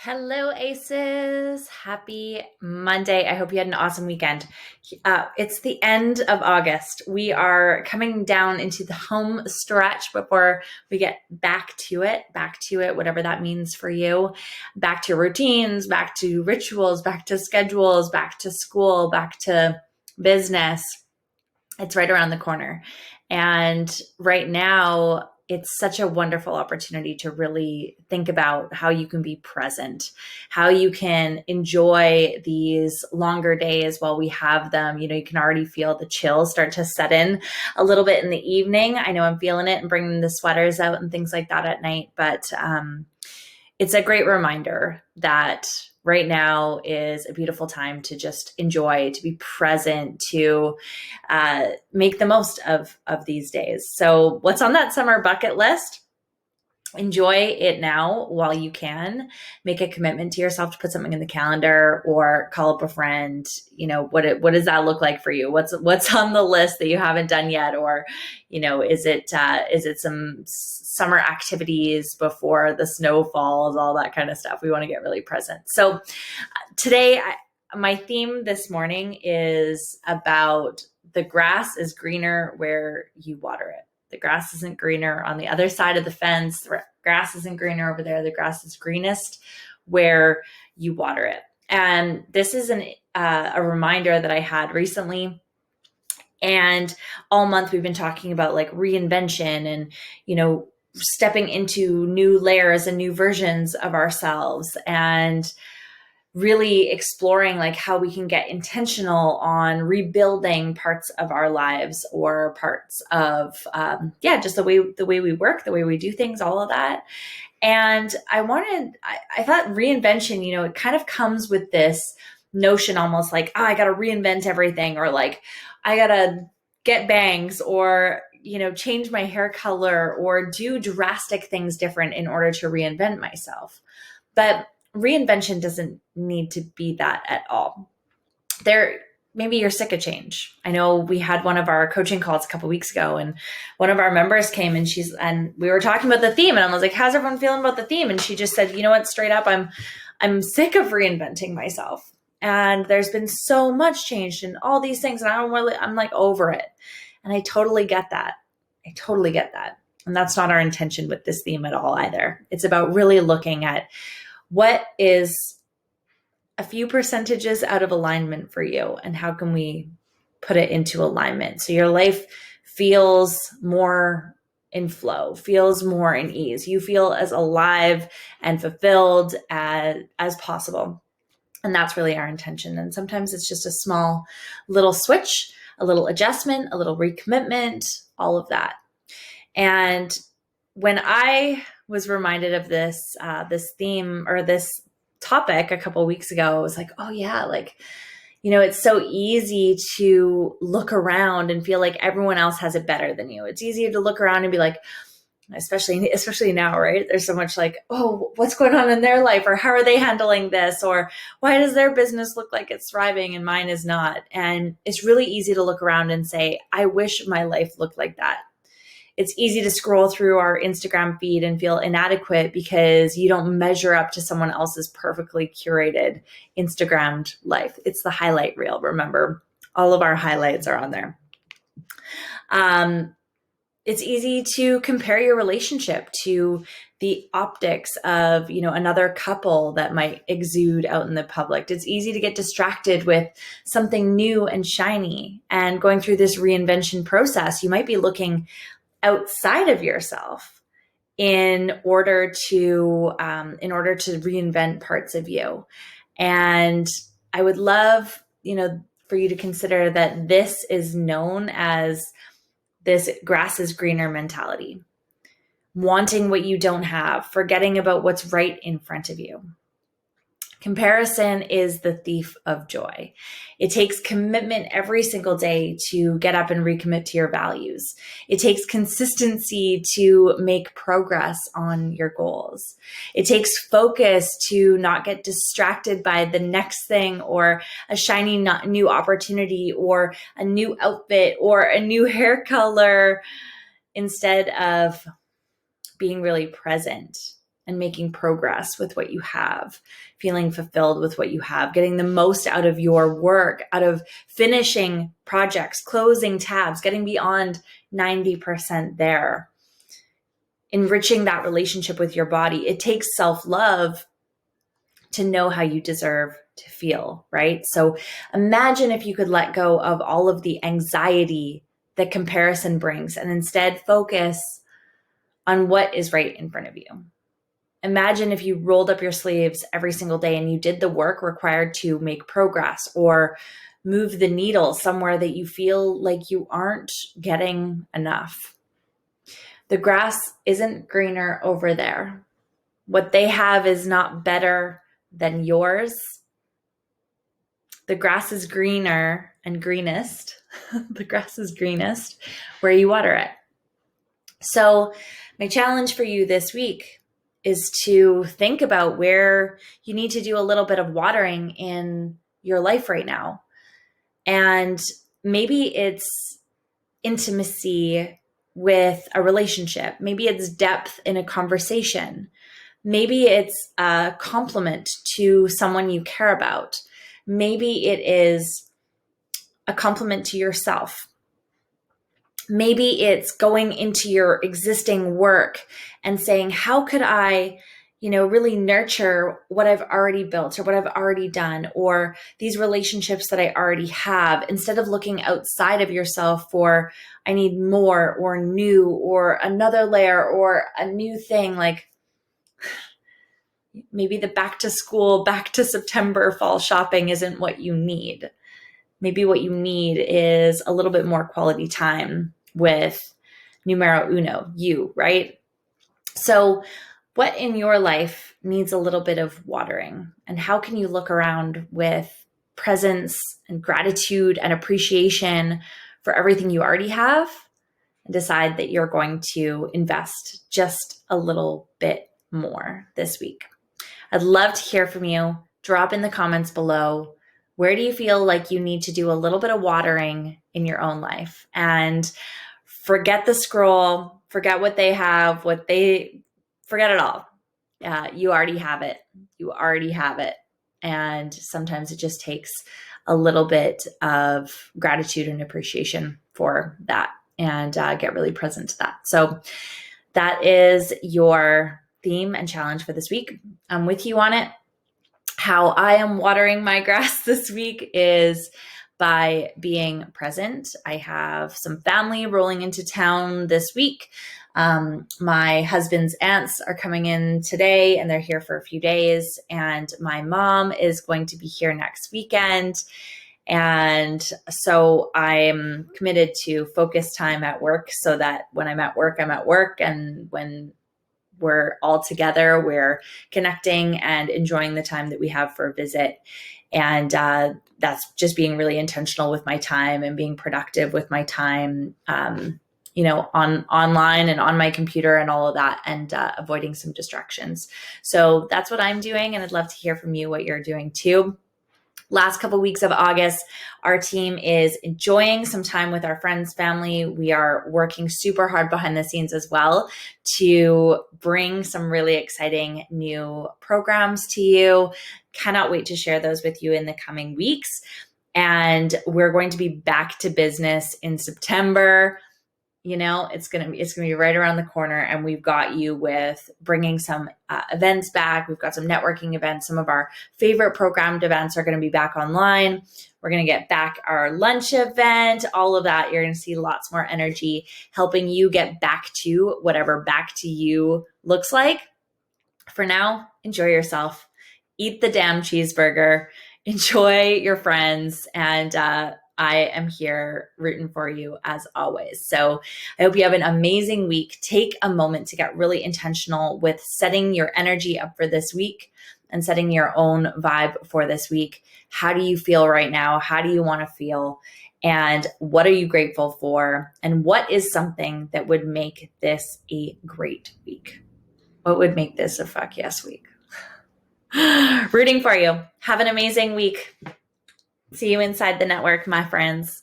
Hello, Aces. Happy Monday. I hope you had an awesome weekend. It's the end of August. We are coming down into the home stretch before we get back to it, whatever that means for you, back to routines, back to rituals, back to schedules, back to school, back to business. It's right around the corner. And right now, it's such a wonderful opportunity to really think about how you can be present, how you can enjoy these longer days while we have them. You can already feel the chills start to set in a little bit in the evening. I know I'm feeling it and bringing the sweaters out and things like that at night, but it's a great reminder that right now is a beautiful time to just enjoy, to be present, to make the most of these days. So what's on that summer bucket list? Enjoy it now while you can. Make a commitment to yourself to put something in the calendar or call up a friend. What does that look like for you? What's on the list that you haven't done yet? Or, is it some summer activities before the snow falls, all that kind of stuff? We want to get really present. So today, my theme this morning is about the grass is greener where you water it. The grass isn't greener on the other side of the fence. The grass isn't greener over there. The grass is greenest where you water it. And this is a reminder that I had recently. And all month we've been talking about like reinvention and, stepping into new layers and new versions of ourselves and really exploring like how we can get intentional on rebuilding parts of our lives or parts of just the way we work, the way we do things, all of that. And I thought reinvention, it kind of comes with this notion almost like, I got to reinvent everything, or like I got to get bangs, or change my hair color, or do drastic things different in order to reinvent myself. But reinvention doesn't need to be that at all. Maybe you're sick of change. I know we had one of our coaching calls a couple of weeks ago, and one of our members came and we were talking about the theme, and I was like, how's everyone feeling about the theme? And she just said, you know what, straight up, I'm sick of reinventing myself. And there's been so much change and all these things, and I'm like over it. And I totally get that. And that's not our intention with this theme at all either. It's about really looking at what is a few percentages out of alignment for you, and how can we put it into alignment so your life feels more in flow, feels more in ease. You feel as alive and fulfilled as possible. And that's really our intention. And sometimes it's just a small little switch, a little adjustment, a little recommitment, all of that. And when I was reminded of this theme or this topic a couple of weeks ago, I was like, oh yeah, it's so easy to look around and feel like everyone else has it better than you. It's easy to look around and be like, especially now, right? There's so much like, oh, what's going on in their life, or how are they handling this, or why does their business look like it's thriving and mine is not? And it's really easy to look around and say, I wish my life looked like that. It's easy to scroll through our Instagram feed and feel inadequate because you don't measure up to someone else's perfectly curated Instagrammed life. It's the highlight reel. Remember, all of our highlights are on there. It's easy to compare your relationship to the optics of, another couple that might exude out in the public. It's easy to get distracted with something new and shiny. And going through this reinvention process, you might be looking outside of yourself in order to reinvent parts of you. And I would love, for you to consider that this is known as this grass is greener mentality. Wanting what you don't have, forgetting about what's right in front of you. Comparison is the thief of joy. It takes commitment every single day to get up and recommit to your values. It takes consistency to make progress on your goals. It takes focus to not get distracted by the next thing, or a shiny new opportunity, or a new outfit, or a new hair color, instead of being really present and making progress with what you have, feeling fulfilled with what you have, getting the most out of your work, out of finishing projects, closing tabs, getting beyond 90% there, enriching that relationship with your body. It takes self-love to know how you deserve to feel, right? So imagine if you could let go of all of the anxiety that comparison brings and instead focus on what is right in front of you. Imagine if you rolled up your sleeves every single day and you did the work required to make progress or move the needle somewhere that you feel like you aren't getting enough. The grass isn't greener over there. What they have is not better than yours. The grass is greener and greenest. The grass is greenest where you water it. So my challenge for you this week is to think about where you need to do a little bit of watering in your life right now. And maybe it's intimacy with a relationship. Maybe it's depth in a conversation. Maybe it's a compliment to someone you care about. Maybe it is a compliment to yourself. Maybe it's going into your existing work and saying, how could I, really nurture what I've already built or what I've already done or these relationships that I already have, instead of looking outside of yourself for, I need more or new or another layer or a new thing. Like maybe the back to school, back to September fall shopping isn't what you need. Maybe what you need is a little bit more quality time with numero uno, you, right? So what in your life needs a little bit of watering? And how can you look around with presence and gratitude and appreciation for everything you already have and decide that you're going to invest just a little bit more this week? I'd love to hear from you. Drop in the comments below. Where do you feel like you need to do a little bit of watering in your own life? And forget the scroll, forget what they have, forget it all. You already have it. You already have it. And sometimes it just takes a little bit of gratitude and appreciation for that and get really present to that. So that is your theme and challenge for this week. I'm with you on it. How I am watering my grass this week is by being present. I have some family rolling into town this week. My husband's aunts are coming in today and they're here for a few days. And my mom is going to be here next weekend. And so I'm committed to focus time at work so that when I'm at work, I'm at work. And when we're all together, we're connecting and enjoying the time that we have for a visit. And that's just being really intentional with my time and being productive with my time, online and on my computer and all of that, and avoiding some distractions. So that's what I'm doing. And I'd love to hear from you what you're doing too. Last couple of weeks of August, our team is enjoying some time with our friends, family. We are working super hard behind the scenes as well to bring some really exciting new programs to you. Cannot wait to share those with you in the coming weeks. And we're going to be back to business in September. It's going to be right around the corner, and we've got you with bringing some events back. We've got some networking events. Some of our favorite programmed events are going to be back online. We're going to get back our lunch event, all of that. You're going to see lots more energy helping you get back to whatever back to you looks like. For now, enjoy yourself. Eat the damn cheeseburger. Enjoy your friends, and I am here rooting for you as always. So I hope you have an amazing week. Take a moment to get really intentional with setting your energy up for this week and setting your own vibe for this week. How do you feel right now? How do you want to feel? And what are you grateful for? And what is something that would make this a great week? What would make this a fuck yes week? Rooting for you. Have an amazing week. See you inside the network, my friends.